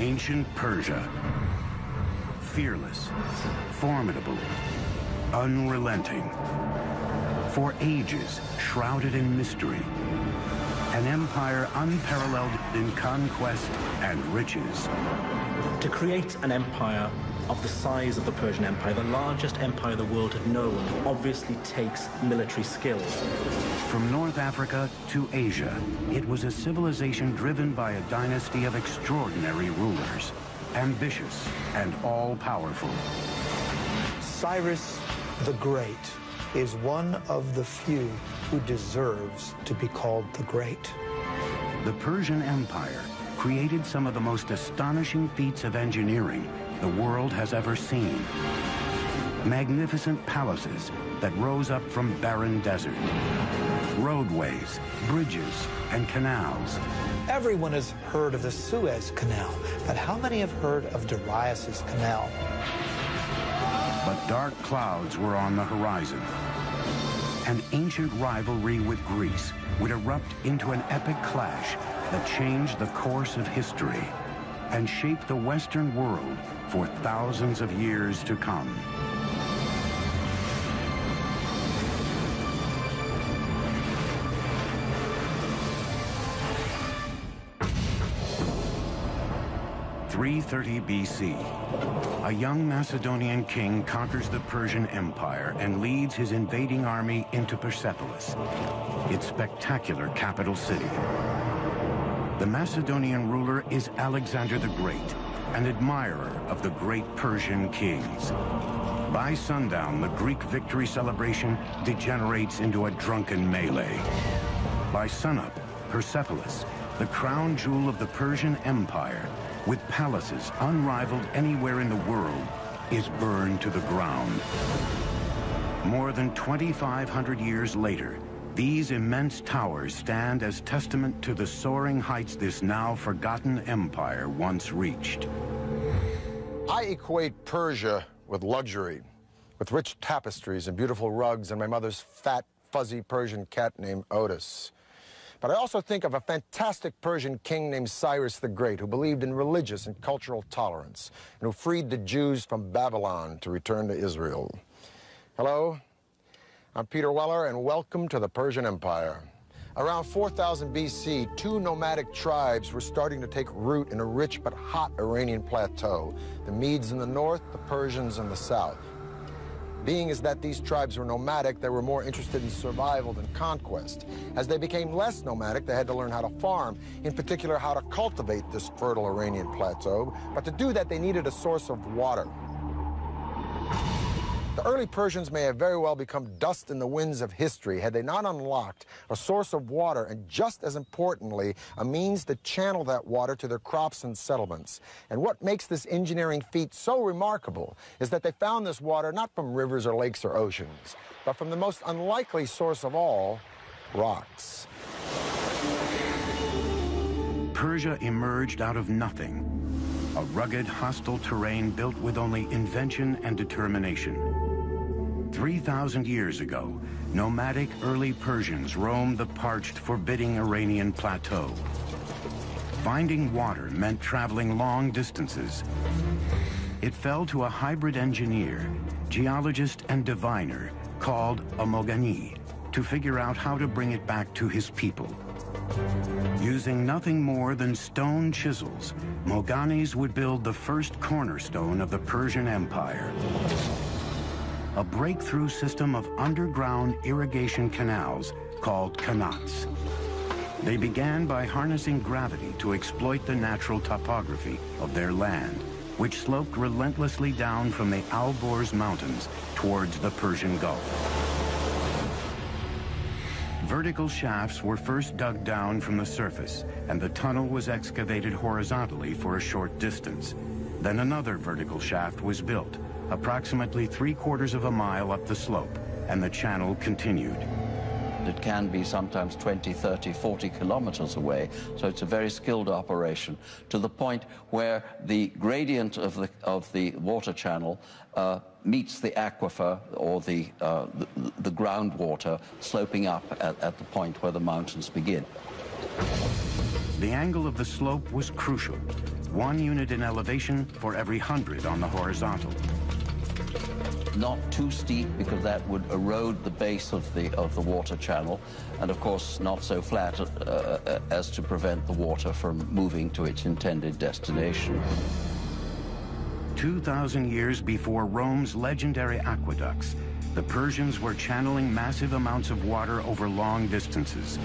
Ancient Persia. Fearless, formidable, unrelenting. For ages, shrouded in mystery. An empire unparalleled in conquest and riches. To create an empire of the size of the Persian Empire, the largest empire the world had known, obviously takes military skill. From North Africa to Asia, it was a civilization driven by a dynasty of extraordinary rulers, ambitious and all-powerful. Cyrus the Great is one of the few who deserves to be called the Great. The Persian Empire created some of the most astonishing feats of engineering the world has ever seen. Magnificent palaces that rose up from barren desert. Roadways, bridges, and canals. Everyone has heard of the Suez Canal, but how many have heard of Darius's Canal? But dark clouds were on the horizon. An ancient rivalry with Greece would erupt into an epic clash that changed the course of history and shaped the Western world for thousands of years to come. (330 BC). A young Macedonian king conquers the Persian Empire and leads his invading army into Persepolis, its spectacular capital city. The Macedonian ruler is Alexander the Great, an admirer of the great Persian kings. By sundown, the Greek victory celebration degenerates into a drunken melee. By sunup, Persepolis, the crown jewel of the Persian Empire, with palaces unrivaled anywhere in the world, is burned to the ground. More than 2,500 years later, these immense towers stand as testament to the soaring heights this now forgotten empire once reached. I equate Persia with luxury, with rich tapestries and beautiful rugs and my mother's fat, fuzzy Persian cat named Otis. But I also think of a fantastic Persian king named Cyrus the Great, who believed in religious and cultural tolerance, and who freed the Jews from Babylon to return to Israel. Hello, I'm Peter Weller, and welcome to the Persian Empire. Around 4000 BC, two nomadic tribes were starting to take root in a rich but hot Iranian plateau. The Medes in the north, the Persians in the south. Being as that these tribes were nomadic, they were more interested in survival than conquest. As they became less nomadic, they had to learn how to farm, in particular how to cultivate this fertile Iranian plateau. But to do that, they needed a source of water. The early Persians may have very well become dust in the winds of history had they not unlocked a source of water and, just as importantly, a means to channel that water to their crops and settlements. And what makes this engineering feat so remarkable is that they found this water not from rivers or lakes or oceans, but from the most unlikely source of all, rocks. Persia emerged out of nothing, a rugged, hostile terrain built with only invention and determination. 3,000 years ago, nomadic early Persians roamed the parched, forbidding Iranian plateau. Finding water meant traveling long distances. It fell to a hybrid engineer, geologist and diviner called a Mogani to figure out how to bring it back to his people. Using nothing more than stone chisels, Moganis would build the first cornerstone of the Persian Empire. A breakthrough system of underground irrigation canals called qanats. They began by harnessing gravity to exploit the natural topography of their land, which sloped relentlessly down from the Alborz Mountains towards the Persian Gulf. Vertical shafts were first dug down from the surface, and the tunnel was excavated horizontally for a short distance. Then another vertical shaft was built, approximately 3/4 of a mile up the slope, and the channel continued. It can be sometimes 20, 30, 40 kilometers away, so it's a very skilled operation, to the point where the gradient of the water channel meets the aquifer, or the groundwater, sloping up at the point where the mountains begin. The angle of the slope was crucial. 1 unit in elevation for every 100 on the horizontal. Not too steep, because that would erode the base of the water channel, and of course not so flat as to prevent the water from moving to its intended destination. 2,000 years before Rome's legendary aqueducts, the Persians were channeling massive amounts of water over long distances.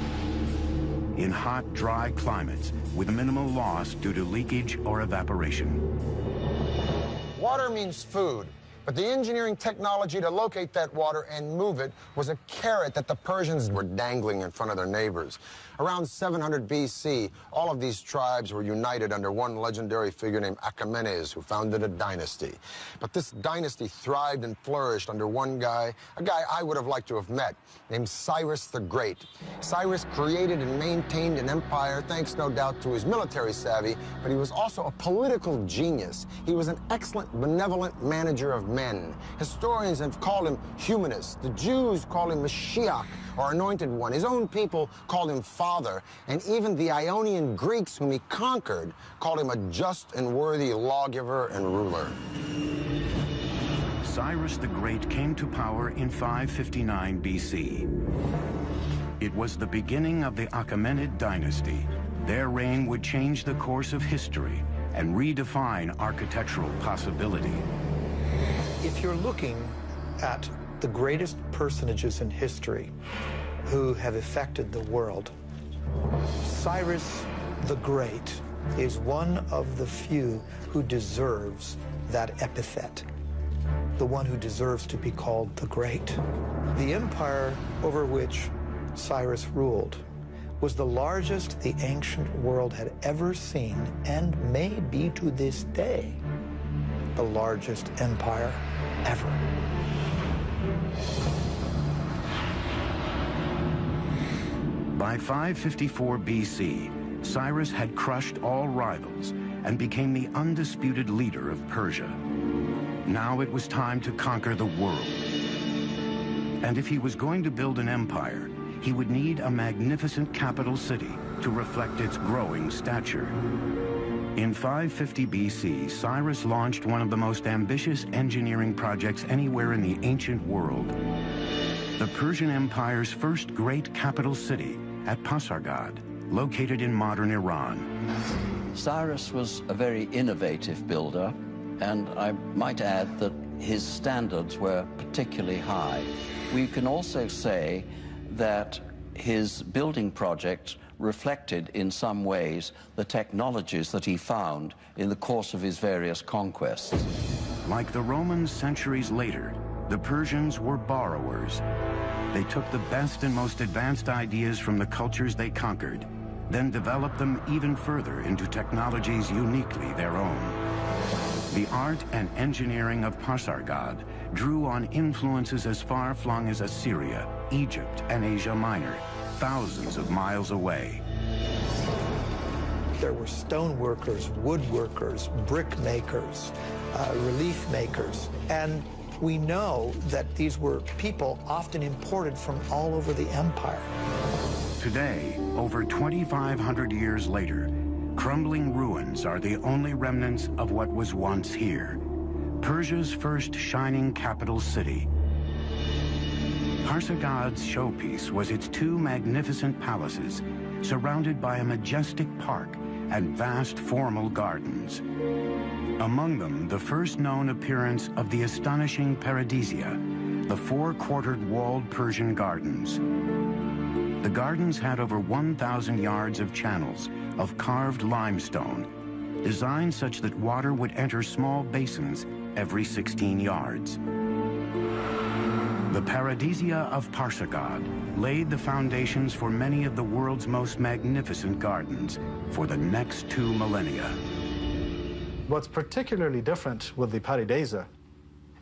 In hot, dry climates, with minimal loss due to leakage or evaporation. Water means food. But the engineering technology to locate that water and move it was a carrot that the Persians were dangling in front of their neighbors. Around 700 BC, all of these tribes were united under one legendary figure named Achaemenes, who founded a dynasty. But this dynasty thrived and flourished under one guy, a guy I would have liked to have met, named Cyrus the Great. Cyrus created and maintained an empire thanks, no doubt, to his military savvy, but he was also a political genius. He was an excellent, benevolent manager of men. Historians have called him humanist. The Jews call him Mashiach, or anointed one. His own people called him father, and even the Ionian Greeks, whom he conquered, called him a just and worthy lawgiver and ruler. Cyrus the Great came to power in 559 BC. It was the beginning of the Achaemenid dynasty. Their reign would change the course of history and redefine architectural possibility. If you're looking at the greatest personages in history who have affected the world, Cyrus the Great is one of the few who deserves that epithet, the one who deserves to be called the Great. The empire over which Cyrus ruled was the largest the ancient world had ever seen, and may be to this day the largest empire ever. By 554 BC, Cyrus had crushed all rivals and became the undisputed leader of Persia. Now it was time to conquer the world. And if he was going to build an empire, he would need a magnificent capital city to reflect its growing stature. In 550 BC, Cyrus launched one of the most ambitious engineering projects anywhere in the ancient world. The Persian Empire's first great capital city at Pasargad, located in modern Iran. Cyrus was a very innovative builder, and I might add that his standards were particularly high. We can also say that his building project reflected in some ways the technologies that he found in the course of his various conquests. Like the Romans centuries later, the Persians were borrowers. They took the best and most advanced ideas from the cultures they conquered, then developed them even further into technologies uniquely their own. The art and engineering of Pasargad drew on influences as far-flung as Assyria, Egypt, and Asia Minor, thousands of miles away. There were stone workers, woodworkers, brick makers, relief makers, and we know that these were people often imported from all over the empire. Today, over 2,500 years later, crumbling ruins are the only remnants of what was once here, Persia's first shining capital city. Pasargad's showpiece was its two magnificent palaces, surrounded by a majestic park and vast formal gardens. Among them, the first known appearance of the astonishing Paradisia, the four-quartered walled Persian gardens. The gardens had over 1,000 yards of channels of carved limestone, designed such that water would enter small basins every 16 yards. The Paradisia of Pasargad laid the foundations for many of the world's most magnificent gardens for the next 2 millennia. What's particularly different with the Paradisia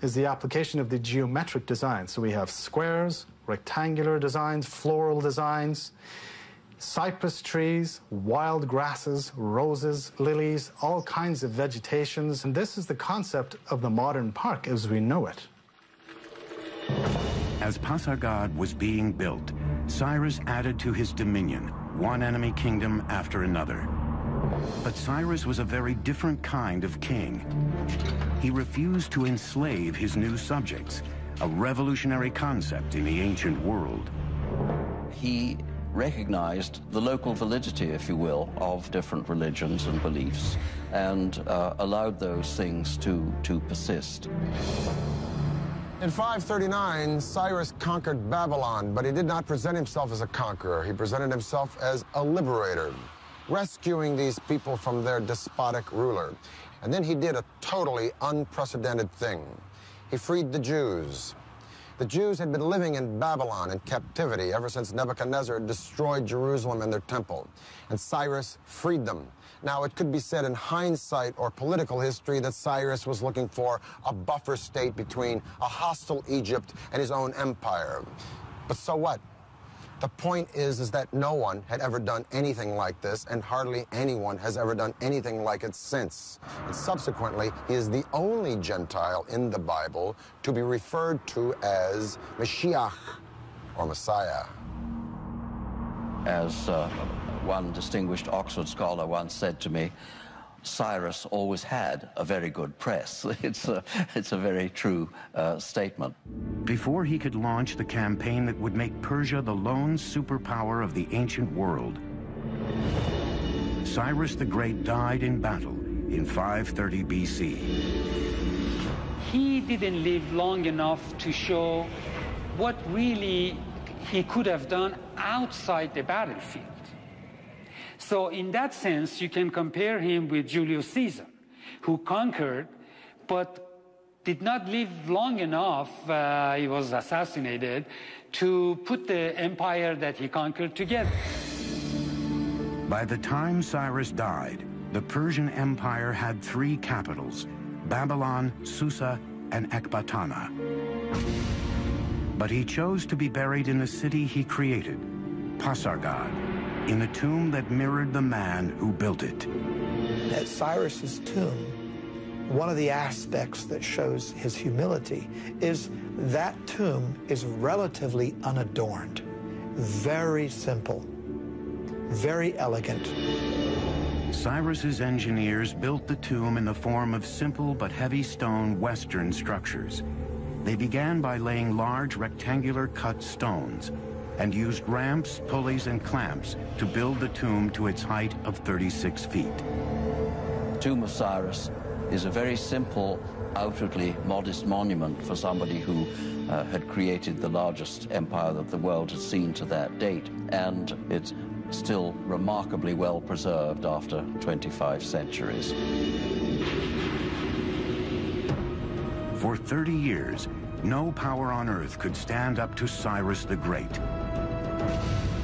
is the application of the geometric design. So we have squares, rectangular designs, floral designs, cypress trees, wild grasses, roses, lilies, all kinds of vegetations. And this is the concept of the modern park as we know it. As Pasargad was being built, Cyrus added to his dominion one enemy kingdom after another. But Cyrus was a very different kind of king. He refused to enslave his new subjects, a revolutionary concept in the ancient world. He recognized the local validity, if you will, of different religions and beliefs, and allowed those things to persist. In 539, Cyrus conquered Babylon, but he did not present himself as a conqueror. He presented himself as a liberator, rescuing these people from their despotic ruler. And then he did a totally unprecedented thing. He freed the Jews. The Jews had been living in Babylon in captivity ever since Nebuchadnezzar destroyed Jerusalem and their temple, and Cyrus freed them. Now, it could be said in hindsight or political history that Cyrus was looking for a buffer state between a hostile Egypt and his own empire. But so what? The point is that no one had ever done anything like this, and hardly anyone has ever done anything like it since. And subsequently, he is the only Gentile in the Bible to be referred to as Mashiach, or Messiah. As one distinguished Oxford scholar once said to me, Cyrus always had a very good press. It's a very true statement. Before he could launch the campaign that would make Persia the lone superpower of the ancient world, Cyrus the Great died in battle in 530 BC. He didn't live long enough to show what really he could have done outside the battlefield. So in that sense, you can compare him with Julius Caesar, who conquered, but did not live long enough, he was assassinated, to put the empire that he conquered together. By the time Cyrus died, the Persian Empire had three capitals: Babylon, Susa, and Ecbatana. But he chose to be buried in the city he created, Pasargad, in the tomb that mirrored the man who built it. At Cyrus's tomb, one of the aspects that shows his humility is that tomb is relatively unadorned, very simple, very elegant. Cyrus's engineers built the tomb in the form of simple but heavy stone Western structures. They began by laying large rectangular cut stones and used ramps, pulleys, and clamps to build the tomb to its height of 36 feet. The tomb of Cyrus is a very simple, outwardly modest monument for somebody who had created the largest empire that the world had seen to that date, and it's still remarkably well preserved after 25 centuries. For 30 years, no power on earth could stand up to Cyrus the Great.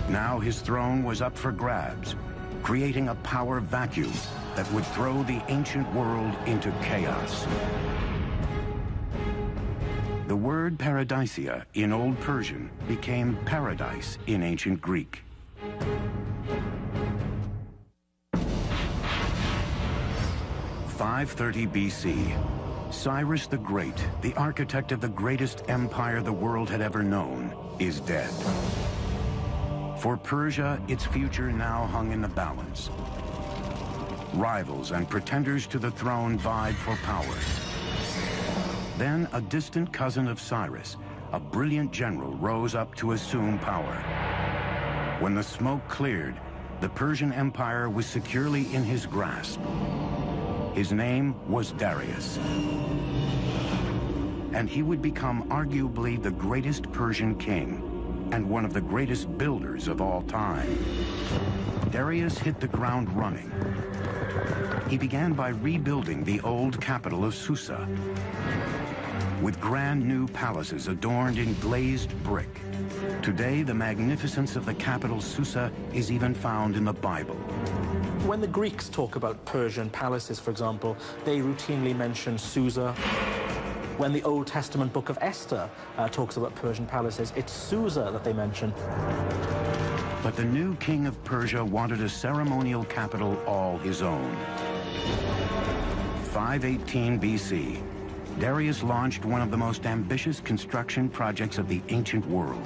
Now his throne was up for grabs, creating a power vacuum that would throw the ancient world into chaos. The word paradisia in Old Persian became paradise in ancient Greek. (530 BC). Cyrus the Great, the architect of the greatest empire the world had ever known, is dead. For Persia, its future now hung in the balance. Rivals and pretenders to the throne vied for power. Then a distant cousin of Cyrus, a brilliant general, rose up to assume power. When the smoke cleared, the Persian Empire was securely in his grasp. His name was Darius. And he would become arguably the greatest Persian king and one of the greatest builders of all time. Darius hit the ground running. He began by rebuilding the old capital of Susa with brand new palaces adorned in glazed brick. Today, the magnificence of the capital Susa is even found in the Bible. When the Greeks talk about Persian palaces, for example, they routinely mention Susa. When the Old Testament book of Esther talks about Persian palaces, it's Susa that they mention. But the new king of Persia wanted a ceremonial capital all his own. 518 BC, Darius launched one of the most ambitious construction projects of the ancient world.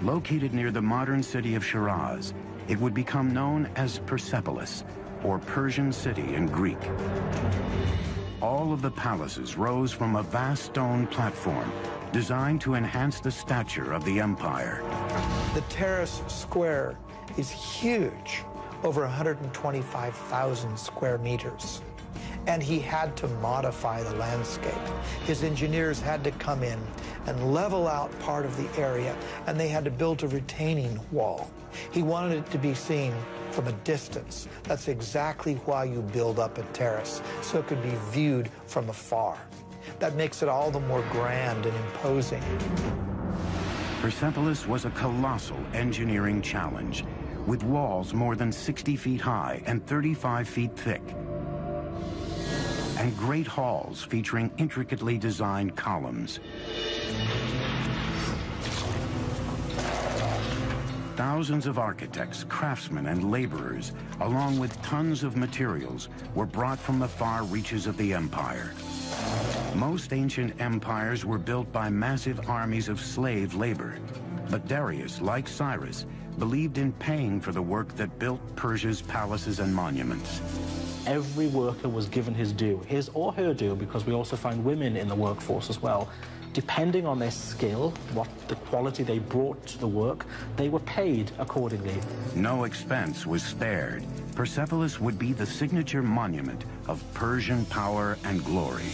Located near the modern city of Shiraz, it would become known as Persepolis, or Persian city in Greek. All of the palaces rose from a vast stone platform designed to enhance the stature of the empire. The terrace square is huge, over 125,000 square meters. And he had to modify the landscape. His engineers had to come in and level out part of the area, and they had to build a retaining wall. He wanted it to be seen from a distance. That's exactly why you build up a terrace, so it could be viewed from afar. That makes it all the more grand and imposing. Persepolis was a colossal engineering challenge, with walls more than 60 feet high and 35 feet thick, and great halls featuring intricately designed columns. Thousands of architects, craftsmen, and laborers, along with tons of materials, were brought from the far reaches of the empire. Most ancient empires were built by massive armies of slave labor, but Darius, like Cyrus, believed in paying for the work that built Persia's palaces and monuments. Every worker was given his due, his or her due, because we also find women in the workforce as well. Depending on their skill, what the quality they brought to the work, they were paid accordingly. No expense was spared. Persepolis would be the signature monument of Persian power and glory.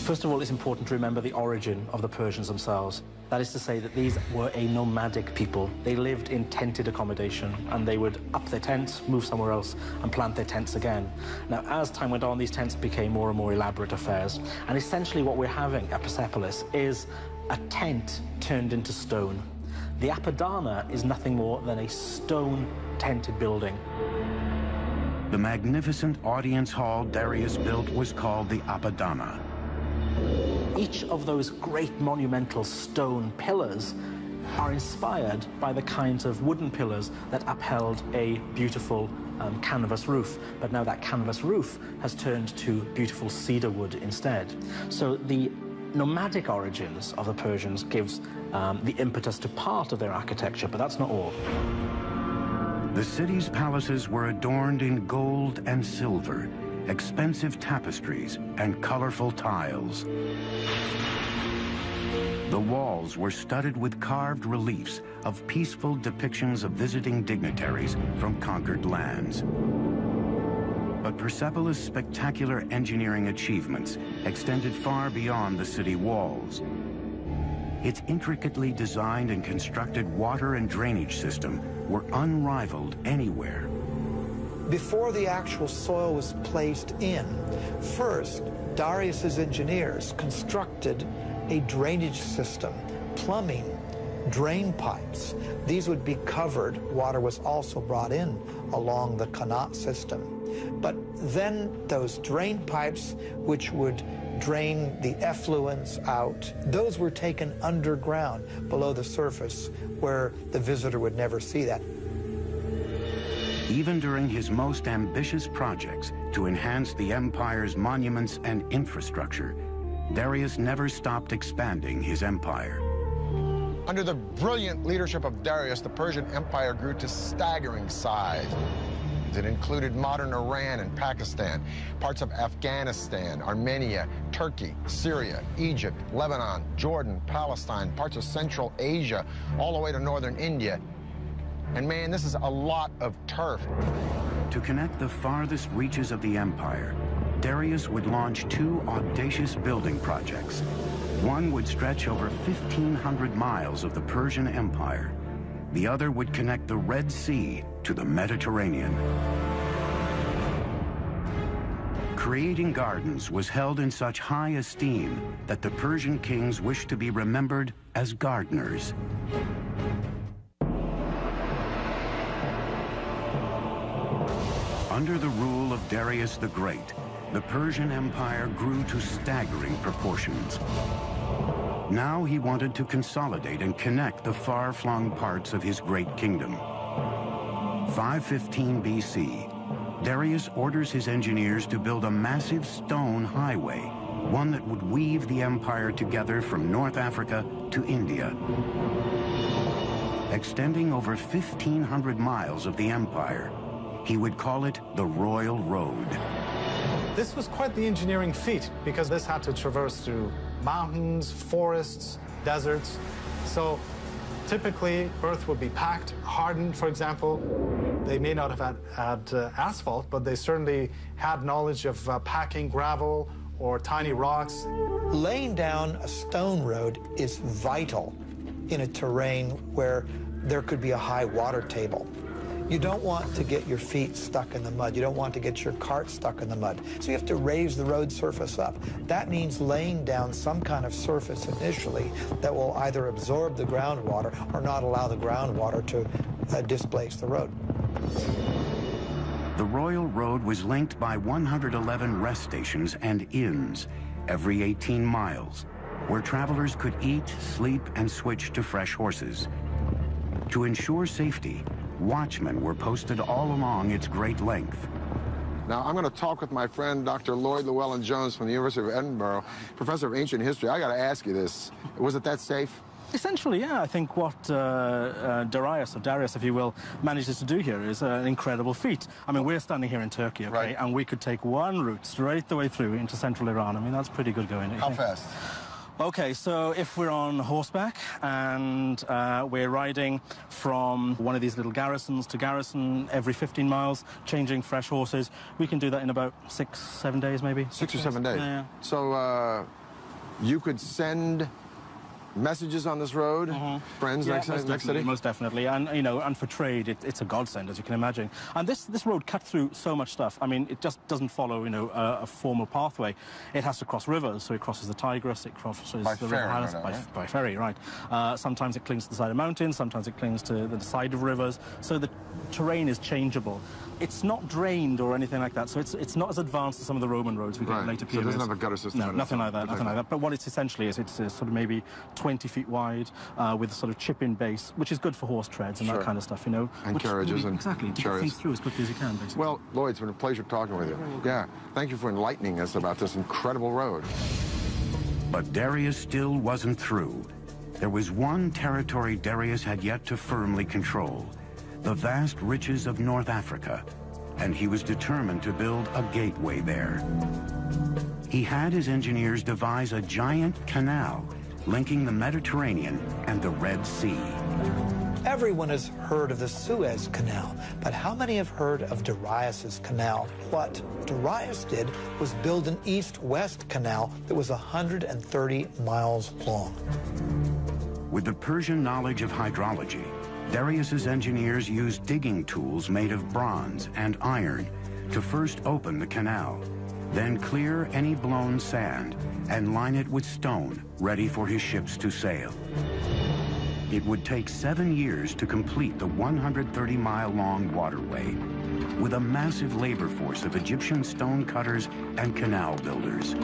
First of all, it's important to remember the origin of the Persians themselves. That is to say that these were a nomadic people. They lived in tented accommodation, and they would up their tents, move somewhere else, and plant their tents again. Now, as time went on, these tents became more and more elaborate affairs. And essentially what we're having at Persepolis is a tent turned into stone. The Apadana is nothing more than a stone tented building. The magnificent audience hall Darius built was called the Apadana. Each of those great monumental stone pillars are inspired by the kinds of wooden pillars that upheld a beautiful canvas roof. But now that canvas roof has turned to beautiful cedar wood instead. So the nomadic origins of the Persians gives the impetus to part of their architecture, but that's not all. The city's palaces were adorned in gold and silver, expensive tapestries, and colorful tiles. The walls were studded with carved reliefs of peaceful depictions of visiting dignitaries from conquered lands. But Persepolis' spectacular engineering achievements extended far beyond the city walls. Its intricately designed and constructed water and drainage system were unrivaled anywhere. Before the actual soil was placed in, first, Darius's engineers constructed a drainage system, plumbing, drain pipes. These would be covered. Water was also brought in along the Qanat system. But then those drain pipes, which would drain the effluents out, those were taken underground below the surface where the visitor would never see that. Even during his most ambitious projects to enhance the empire's monuments and infrastructure, Darius never stopped expanding his empire. Under the brilliant leadership of Darius, the Persian Empire grew to staggering size. It included modern Iran and Pakistan, parts of Afghanistan, Armenia, Turkey, Syria, Egypt, Lebanon, Jordan, Palestine, parts of Central Asia, all the way to northern India. And man, this is a lot of turf. To connect the farthest reaches of the empire, Darius would launch two audacious building projects. One would stretch over 1,500 miles of the Persian Empire. The other would connect the Red Sea to the Mediterranean. Creating gardens was held in such high esteem that the Persian kings wished to be remembered as gardeners. Under the rule of Darius the Great, the Persian Empire grew to staggering proportions. Now he wanted to consolidate and connect the far-flung parts of his great kingdom. 515 BC, Darius orders his engineers to build a massive stone highway, one that would weave the empire together from North Africa to India. extending over 1,500 miles of the empire. He would call it the Royal Road. This was quite the engineering feat because this had to traverse through mountains, forests, deserts. So typically, earth would be packed, hardened, for example. They may not have had asphalt, but they certainly had knowledge of packing gravel or tiny rocks. Laying down a stone road is vital in a terrain where there could be a high water table. You don't want to get your feet stuck in the mud. You don't want to get your cart stuck in the mud. So you have to raise the road surface up. That means laying down some kind of surface initially that will either absorb the groundwater or not allow the groundwater to displace the road. The Royal Road was linked by 111 rest stations and inns every 18 miles, where travelers could eat, sleep, and switch to fresh horses. To ensure safety, watchmen were posted all along its great length. Now, I'm going to talk with my friend, Dr. Lloyd Llewellyn-Jones from the University of Edinburgh, professor of ancient history. I got to ask you this. Was it that safe? Essentially, yeah. I think what Darius, if you will, manages to do here is an incredible feat. I mean, we're standing here in Turkey, okay, right, and we could take one route straight the way through into central Iran. I mean, that's pretty good going. How fast? Okay, so if we're on horseback and we're riding from one of these little garrisons to garrison every 15 miles, changing fresh horses, we can do that in about 6-7 days, maybe. 6 or 7 days? Yeah. So you could send messages on this road, friends next city? Most definitely, and you know, and for trade, it's a godsend, as you can imagine. And this road cut through so much stuff. I mean, it just doesn't follow, you know, a formal pathway. It has to cross rivers, so it crosses the Tigris, it crosses the River Halis by ferry, right? Sometimes it clings to the side of mountains, sometimes it clings to the side of rivers. So the terrain is changeable. It's not drained or anything like that, so it's not as advanced as some of the Roman roads we get in later periods. So it doesn't have a gutter system? No, nothing like that, nothing like that. But what it's essentially is, it's sort of maybe 20 feet wide with a sort of chip-in base, which is good for horse treads and that kind of stuff, you know. And carriages and exactly, to get things through as quickly as you can, basically. Well, Lloyd, it's been a pleasure talking with you. Yeah, thank you for enlightening us about this incredible road. But Darius still wasn't through. There was one territory Darius had yet to firmly control, the vast riches of North Africa, and he was determined to build a gateway there. He had his engineers devise a giant canal linking the Mediterranean and the Red Sea. Everyone has heard of the Suez Canal, but how many have heard of Darius's canal? What Darius did was build an east-west canal that was 130 miles long. With the Persian knowledge of hydrology, Darius's engineers used digging tools made of bronze and iron to first open the canal, then clear any blown sand and line it with stone ready for his ships to sail. It would take 7 years to complete the 130-mile-long waterway, with a massive labor force of Egyptian stone cutters and canal builders.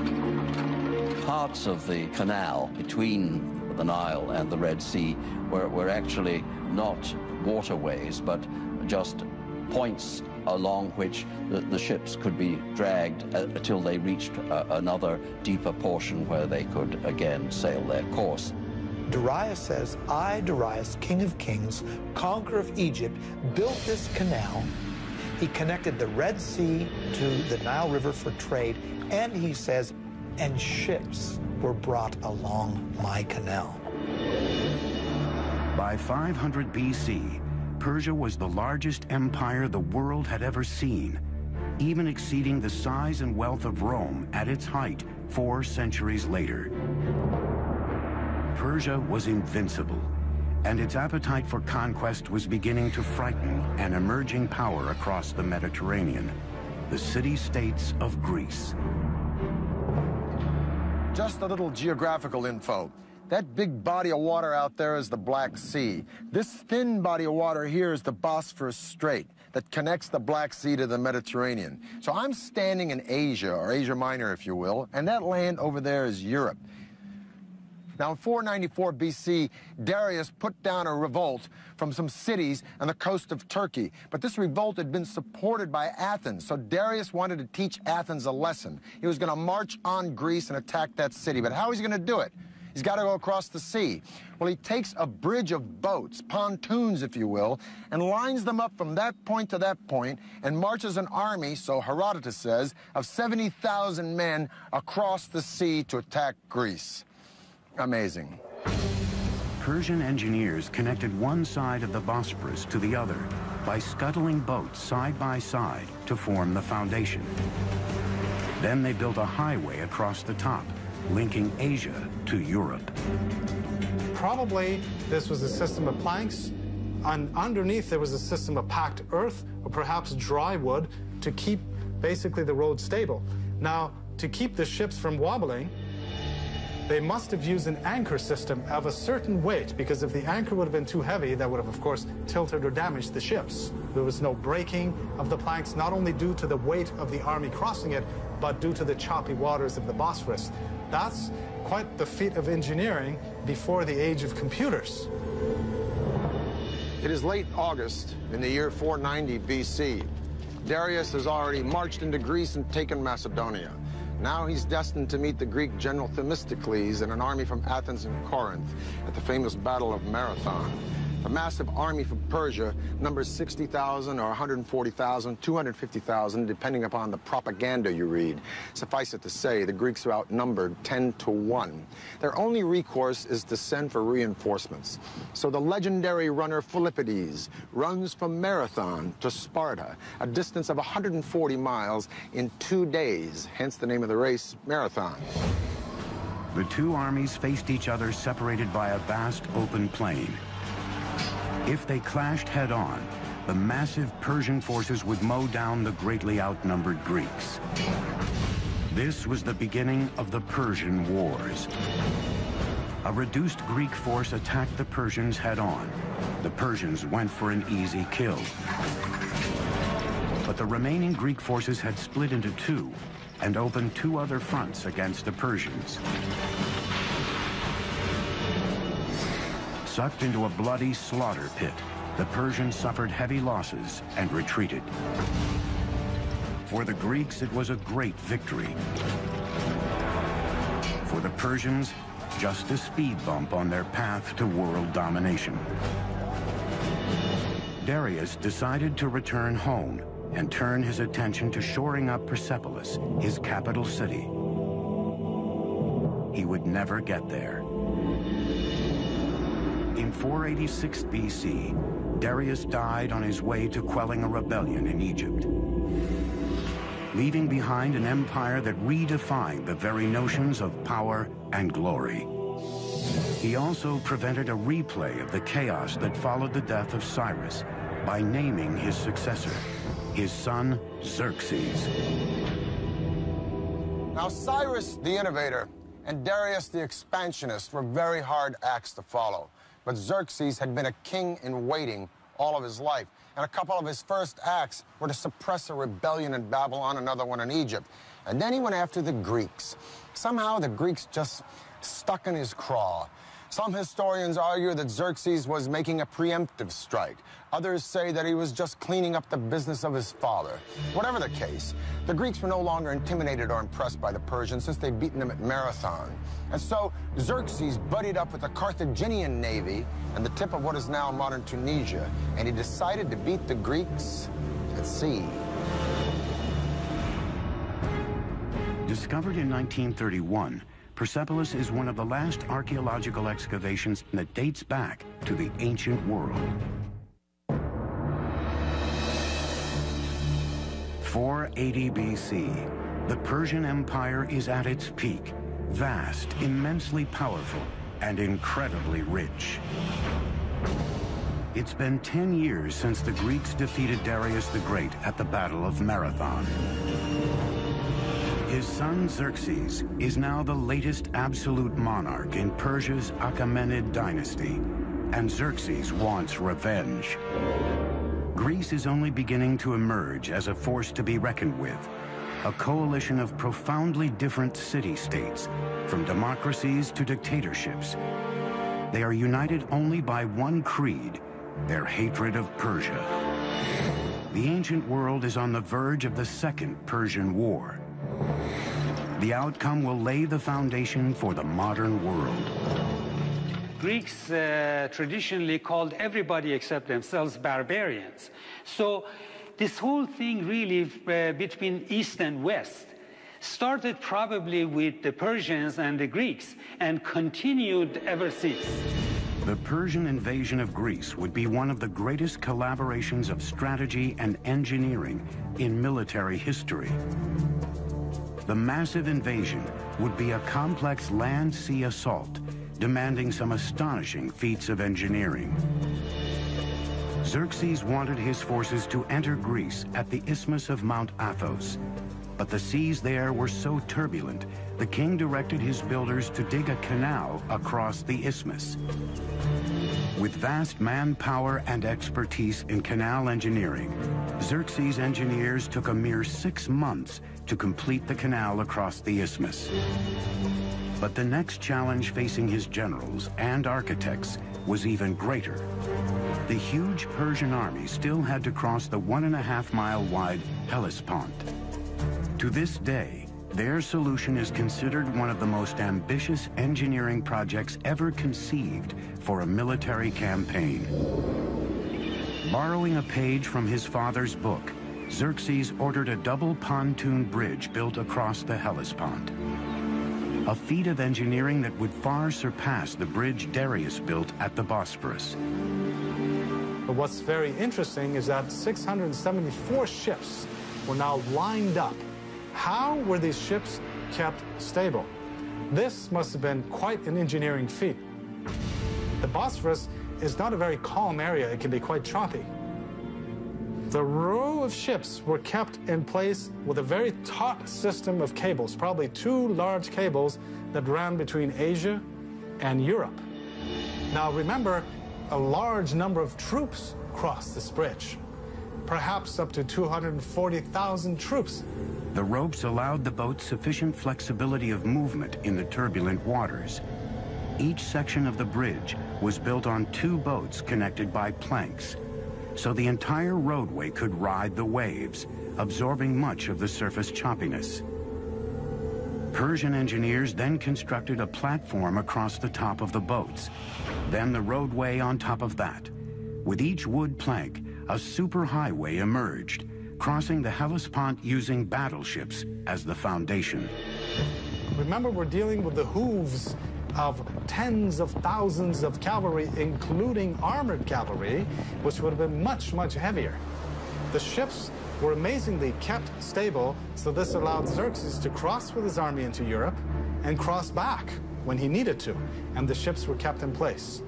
Parts of the canal between the Nile and the Red Sea were actually not waterways, but just points along which the ships could be dragged until they reached another deeper portion where they could again sail their course. Darius says, I, Darius, king of kings, conqueror of Egypt, built this canal. He connected the Red Sea to the Nile River for trade, and he says, and ships were brought along my canal. By 500 BC, Persia was the largest empire the world had ever seen, even exceeding the size and wealth of Rome at its height 4 centuries later. Persia was invincible, and its appetite for conquest was beginning to frighten an emerging power across the Mediterranean, the city-states of Greece. Just a little geographical info. That big body of water out there is the Black Sea. This thin body of water here is the Bosphorus Strait that connects the Black Sea to the Mediterranean. So I'm standing in Asia, or Asia Minor, if you will, and that land over there is Europe. Now, in 494 BC, Darius put down a revolt from some cities on the coast of Turkey. But this revolt had been supported by Athens, so Darius wanted to teach Athens a lesson. He was going to march on Greece and attack that city. But how was he going to do it? He's got to go across the sea. Well, he takes a bridge of boats, pontoons, if you will, and lines them up from that point to that point and marches an army, so Herodotus says, of 70,000 men across the sea to attack Greece. Amazing. Persian engineers connected one side of the Bosporus to the other by scuttling boats side by side to form the foundation. Then they built a highway across the top, linking Asia to Europe. Probably this was a system of planks, and underneath there was a system of packed earth or perhaps dry wood to keep basically the road stable. Now, to keep the ships from wobbling, they must have used an anchor system of a certain weight, because if the anchor would have been too heavy, that would have, of course, tilted or damaged the ships. There was no breaking of the planks, not only due to the weight of the army crossing it, but due to the choppy waters of the Bosphorus. That's quite the feat of engineering before the age of computers. It is late August in the year 490 BC. Darius has already marched into Greece and taken Macedonia. Now he's destined to meet the Greek general Themistocles and an army from Athens and Corinth at the famous Battle of Marathon. The massive army from Persia numbers 60,000 or 140,000, 250,000, depending upon the propaganda you read. Suffice it to say, the Greeks are outnumbered 10 to 1. Their only recourse is to send for reinforcements. So the legendary runner Philippides runs from Marathon to Sparta, a distance of 140 miles in 2 days, hence the name of the race, Marathon. The two armies faced each other separated by a vast open plain. If they clashed head-on, the massive Persian forces would mow down the greatly outnumbered Greeks. This was the beginning of the Persian Wars. A reduced Greek force attacked the Persians head-on. The Persians went for an easy kill. But the remaining Greek forces had split into two and opened two other fronts against the Persians. Sucked into a bloody slaughter pit, the Persians suffered heavy losses and retreated. For the Greeks, it was a great victory. For the Persians, just a speed bump on their path to world domination. Darius decided to return home and turn his attention to shoring up Persepolis, his capital city. He would never get there. In 486 BC, Darius died on his way to quelling a rebellion in Egypt, leaving behind an empire that redefined the very notions of power and glory. He also prevented a replay of the chaos that followed the death of Cyrus by naming his successor, his son Xerxes. Now, Cyrus the innovator and Darius the expansionist were very hard acts to follow. But Xerxes had been a king in waiting all of his life. And a couple of his first acts were to suppress a rebellion in Babylon, another one in Egypt. And then he went after the Greeks. Somehow the Greeks just stuck in his craw. Some historians argue that Xerxes was making a preemptive strike. Others say that he was just cleaning up the business of his father. Whatever the case, the Greeks were no longer intimidated or impressed by the Persians since they'd beaten them at Marathon. And so Xerxes buddied up with the Carthaginian navy and the tip of what is now modern Tunisia, and he decided to beat the Greeks at sea. Discovered in 1931, Persepolis is one of the last archaeological excavations that dates back to the ancient world. 480 BC, the Persian Empire is at its peak, vast, immensely powerful, and incredibly rich. It's been 10 years since the Greeks defeated Darius the Great at the Battle of Marathon. His son Xerxes is now the latest absolute monarch in Persia's Achaemenid dynasty, and Xerxes wants revenge. Greece is only beginning to emerge as a force to be reckoned with, a coalition of profoundly different city-states, from democracies to dictatorships. They are united only by one creed, their hatred of Persia. The ancient world is on the verge of the Second Persian War. The outcome will lay the foundation for the modern world. Greeks traditionally called everybody except themselves barbarians. So this whole thing really between East and West started probably with the Persians and the Greeks and continued ever since. The Persian invasion of Greece would be one of the greatest collaborations of strategy and engineering in military history. The massive invasion would be a complex land-sea assault, demanding some astonishing feats of engineering. Xerxes wanted his forces to enter Greece at the isthmus of Mount Athos, but the seas there were so turbulent, the king directed his builders to dig a canal across the isthmus. With vast manpower and expertise in canal engineering, Xerxes' engineers took a mere 6 months to complete the canal across the isthmus. But the next challenge facing his generals and architects was even greater. The huge Persian army still had to cross the 1.5-mile-wide Hellespont. To this day, their solution is considered one of the most ambitious engineering projects ever conceived for a military campaign. Borrowing a page from his father's book, Xerxes ordered a double pontoon bridge built across the Hellespont. A feat of engineering that would far surpass the bridge Darius built at the Bosphorus. But what's very interesting is that 674 ships were now lined up. How were these ships kept stable? This must have been quite an engineering feat. The Bosphorus is not a very calm area. It can be quite choppy. The row of ships were kept in place with a very taut system of cables, probably 2 large cables that ran between Asia and Europe. Now remember, a large number of troops crossed this bridge, perhaps up to 240,000 troops. The ropes allowed the boat sufficient flexibility of movement in the turbulent waters. Each section of the bridge was built on 2 boats connected by planks, so the entire roadway could ride the waves, absorbing much of the surface choppiness. Persian engineers then constructed a platform across the top of the boats, then the roadway on top of that. With each wood plank, a superhighway emerged, crossing the Hellespont using battleships as the foundation. Remember, we're dealing with the hooves of tens of thousands of cavalry, including armored cavalry, which would have been much, much heavier. The ships were amazingly kept stable, so this allowed Xerxes to cross with his army into Europe and cross back when he needed to, and the ships were kept in place.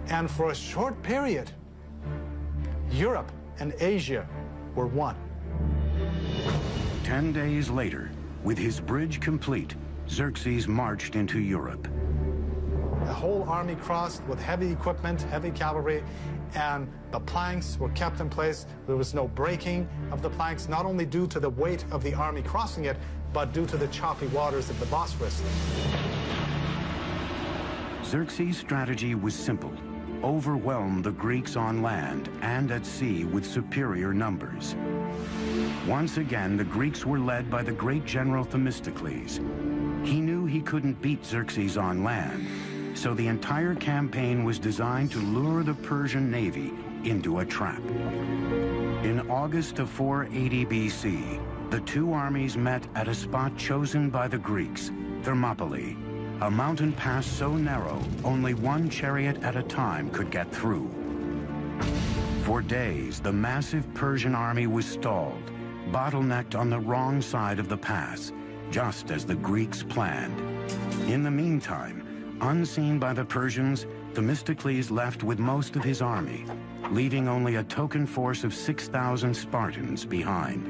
And for a short period, Europe and Asia were one. 10 days later, with his bridge complete, Xerxes marched into Europe. The whole army crossed with heavy equipment, heavy cavalry, and the planks were kept in place. There was no breaking of the planks, not only due to the weight of the army crossing it, but due to the choppy waters of the Bosphorus. Xerxes' strategy was simple: overwhelm the Greeks on land and at sea with superior numbers. Once again, the Greeks were led by the great general Themistocles. He knew he couldn't beat Xerxes on land, so the entire campaign was designed to lure the Persian navy into a trap. In August of 480 BC, the 2 armies met at a spot chosen by the Greeks, Thermopylae, a mountain pass so narrow only 1 chariot at a time could get through. For days, the massive Persian army was stalled, bottlenecked on the wrong side of the pass, just as the Greeks planned. In the meantime, unseen by the Persians, Themistocles left with most of his army, leaving only a token force of 6,000 Spartans behind.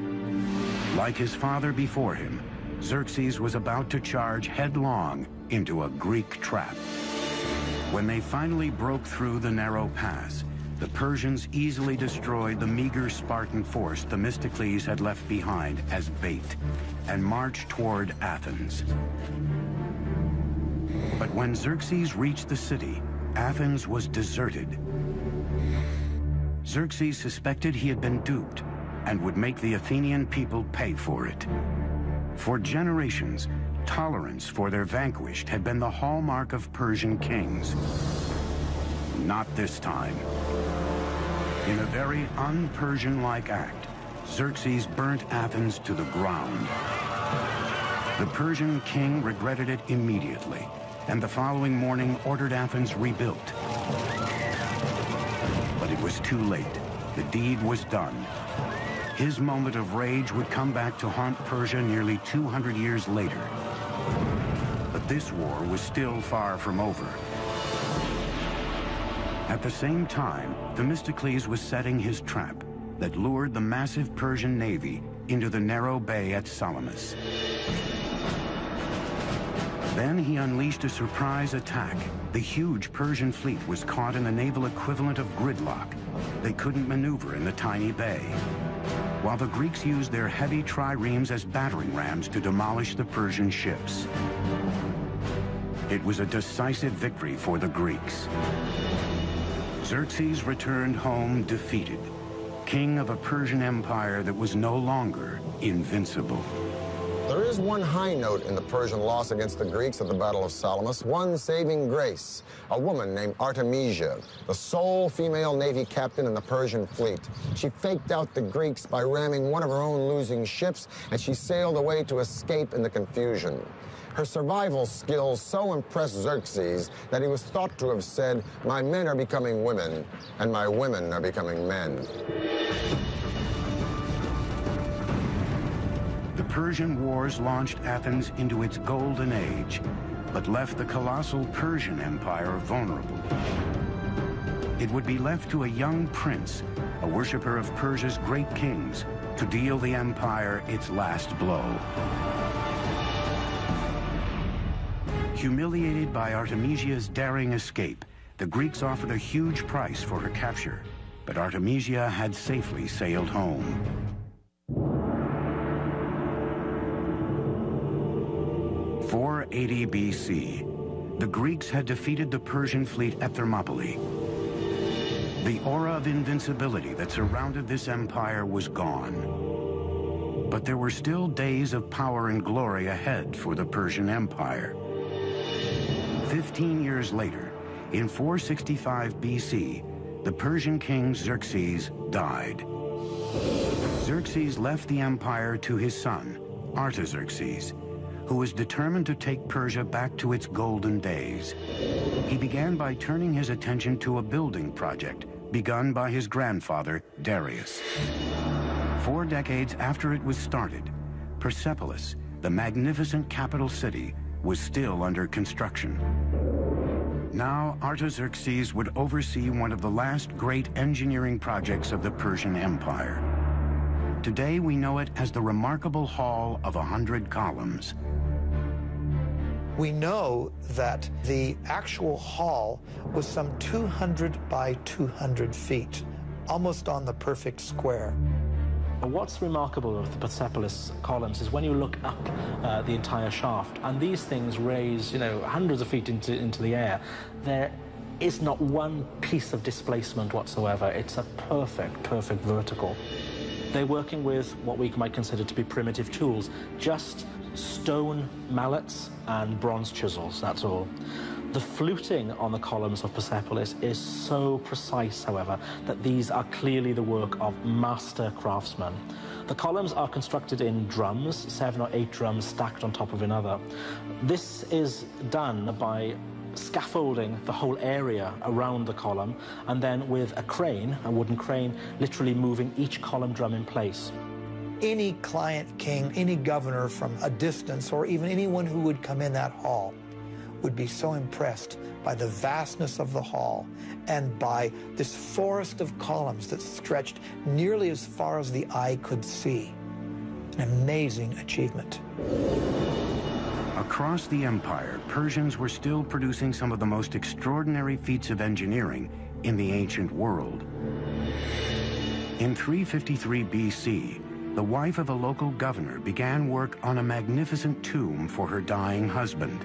Like his father before him, Xerxes was about to charge headlong into a Greek trap. When they finally broke through the narrow pass, the Persians easily destroyed the meager Spartan force Themistocles had left behind as bait and marched toward Athens. But when Xerxes reached the city, Athens was deserted. Xerxes suspected he had been duped and would make the Athenian people pay for it. For generations, tolerance for their vanquished had been the hallmark of Persian kings. not this time. In a very un-Persian-like act, Xerxes burnt Athens to the ground. The Persian king regretted it immediately, and the following morning ordered Athens rebuilt. But it was too late. The deed was done. His moment of rage would come back to haunt Persia nearly 200 years later. But this war was still far from over. At the same time, Themistocles was setting his trap that lured the massive Persian navy into the narrow bay at Salamis. Then he unleashed a surprise attack. The huge Persian fleet was caught in the naval equivalent of gridlock. They couldn't maneuver in the tiny bay, while the Greeks used their heavy triremes as battering rams to demolish the Persian ships. It was a decisive victory for the Greeks. Xerxes returned home defeated, king of a Persian empire that was no longer invincible. There is one high note in the Persian loss against the Greeks at the Battle of Salamis, one saving grace, a woman named Artemisia, the sole female Navy captain in the Persian fleet. She faked out the Greeks by ramming one of her own losing ships, and she sailed away to escape in the confusion. Her survival skills so impressed Xerxes that he was thought to have said, "My men are becoming women, and my women are becoming men." The Persian wars launched Athens into its golden age, but left the colossal Persian Empire vulnerable. It would be left to a young prince, a worshiper of Persia's great kings, to deal the empire its last blow. Humiliated by Artemisia's daring escape, the Greeks offered a huge price for her capture, but Artemisia had safely sailed home. In 480 BC, the Greeks had defeated the Persian fleet at Thermopylae. The aura of invincibility that surrounded this empire was gone. But there were still days of power and glory ahead for the Persian Empire. 15 years later, in 465 BC, the Persian king Xerxes died. Xerxes left the empire to his son, Artaxerxes, who was determined to take Persia back to its golden days. He began by turning his attention to a building project begun by his grandfather, Darius. 4 decades after it was started, Persepolis, the magnificent capital city, was still under construction. Now, Artaxerxes would oversee one of the last great engineering projects of the Persian Empire. Today, we know it as the remarkable Hall of 100 Columns. We know that the actual hall was some 200 by 200 feet, almost on the perfect square. What's remarkable with the Persepolis columns is when you look up the entire shaft, and these things raise, hundreds of feet into the air, there is not one piece of displacement whatsoever. It's a perfect vertical. They're working with what we might consider to be primitive tools, just stone mallets and bronze chisels, that's all. The fluting on the columns of Persepolis is so precise, however, that these are clearly the work of master craftsmen. The columns are constructed in drums, 7 or 8 drums stacked on top of another. This is done by scaffolding the whole area around the column, and then with a crane, a wooden crane, literally moving each column drum in place. Any client king, any governor from a distance, or even anyone who would come in that hall, would be so impressed by the vastness of the hall and by this forest of columns that stretched nearly as far as the eye could see. An amazing achievement. Across the empire, Persians were still producing some of the most extraordinary feats of engineering in the ancient world. In 353 BC, the wife of a local governor began work on a magnificent tomb for her dying husband.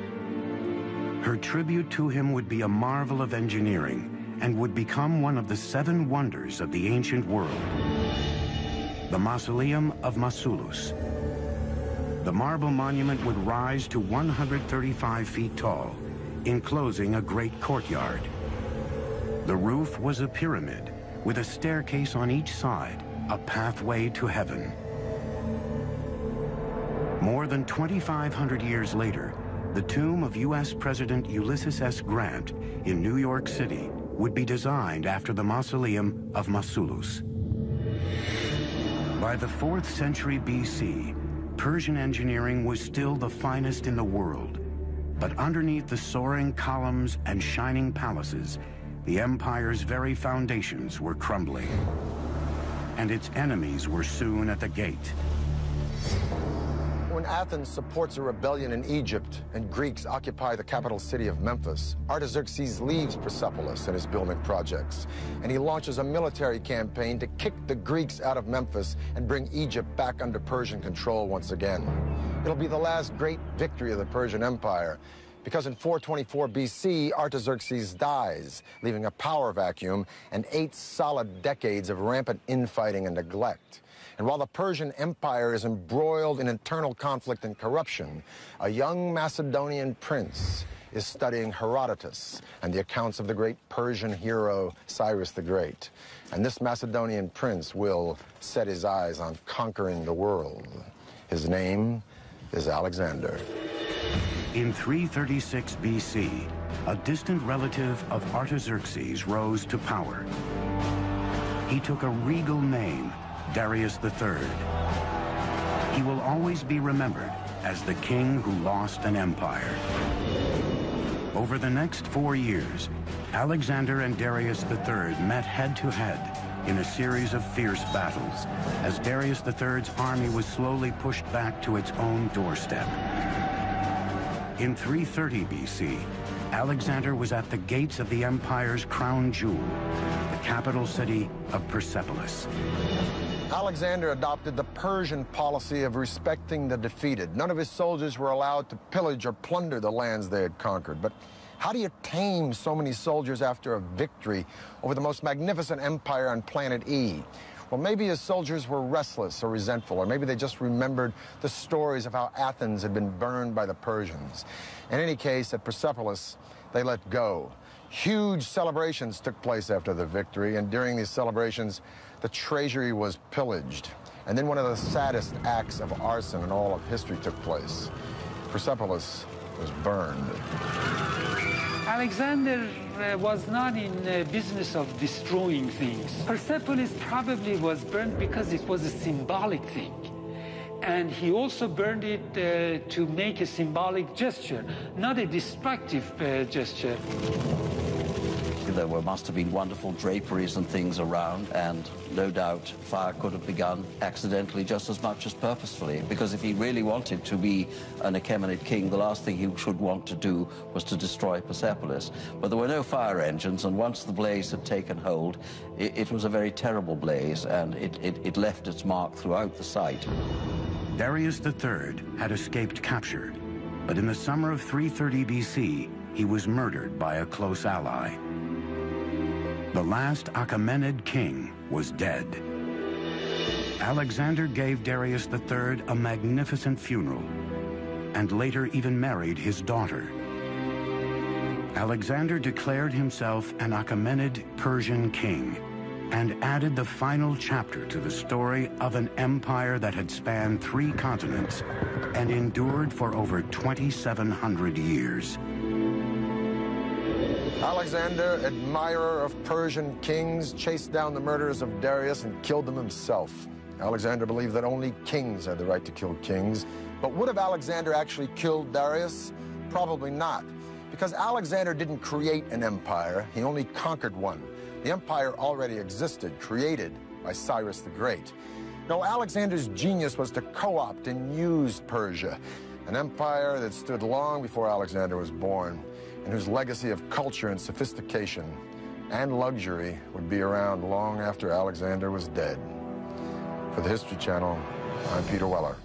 Her tribute to him would be a marvel of engineering and would become one of the 7 wonders of the ancient world. The Mausoleum of Mausolus. The marble monument would rise to 135 feet tall, enclosing a great courtyard. The roof was a pyramid with a staircase on each side, a pathway to heaven. More than 2,500 years later, the tomb of U.S. President Ulysses S. Grant in New York City would be designed after the mausoleum of Mausolus. By the 4th century B.C., Persian engineering was still the finest in the world. But underneath the soaring columns and shining palaces, the empire's very foundations were crumbling. And its enemies were soon at the gate. When Athens supports a rebellion in Egypt and Greeks occupy the capital city of Memphis, Artaxerxes leaves Persepolis and his building projects, and he launches a military campaign to kick the Greeks out of Memphis and bring Egypt back under Persian control once again. It'll be the last great victory of the Persian Empire, because in 424 BC, Artaxerxes dies, leaving a power vacuum and 8 solid decades of rampant infighting and neglect. And while the Persian Empire is embroiled in internal conflict and corruption, a young Macedonian prince is studying Herodotus and the accounts of the great Persian hero Cyrus the Great. And this Macedonian prince will set his eyes on conquering the world. His name is Alexander. In 336 BC, a distant relative of Artaxerxes rose to power. He took a regal name, Darius III. He will always be remembered as the king who lost an empire. Over the next 4 years, Alexander and Darius III met head-to-head in a series of fierce battles, as Darius III's army was slowly pushed back to its own doorstep. In 330 BC, Alexander was at the gates of the empire's crown jewel, the capital city of Persepolis. Alexander adopted the Persian policy of respecting the defeated. None of his soldiers were allowed to pillage or plunder the lands they had conquered. But how do you tame so many soldiers after a victory over the most magnificent empire on planet E? Well, maybe his soldiers were restless or resentful, or maybe they just remembered the stories of how Athens had been burned by the Persians. In any case, at Persepolis, they let go. Huge celebrations took place after the victory, and during these celebrations, the treasury was pillaged. And then one of the saddest acts of arson in all of history took place. Persepolis was burned. Alexander was not in the business of destroying things. Persepolis probably was burned because it was a symbolic thing. And he also burned it to make a symbolic gesture, not a destructive gesture. There must have been wonderful draperies and things around, and no doubt fire could have begun accidentally just as much as purposefully, because if he really wanted to be an Achaemenid king, the last thing he should want to do was to destroy Persepolis. But there were no fire engines, and once the blaze had taken hold, it was a very terrible blaze, and it left its mark throughout the site. Darius III had escaped capture, but in the summer of 330 BC, he was murdered by a close ally. The last Achaemenid king was dead. Alexander gave Darius III a magnificent funeral, and later even married his daughter. Alexander declared himself an Achaemenid Persian king, and added the final chapter to the story of an empire that had spanned 3 continents and endured for over 2,700 years. Alexander, admirer of Persian kings, chased down the murderers of Darius and killed them himself. Alexander believed that only kings had the right to kill kings. But would have Alexander actually killed Darius? Probably not, because Alexander didn't create an empire, he only conquered one. The empire already existed, created by Cyrus the Great. No, Alexander's genius was to co-opt and use Persia, an empire that stood long before Alexander was born, and whose legacy of culture and sophistication and luxury would be around long after Alexander was dead. For the History Channel, I'm Peter Weller.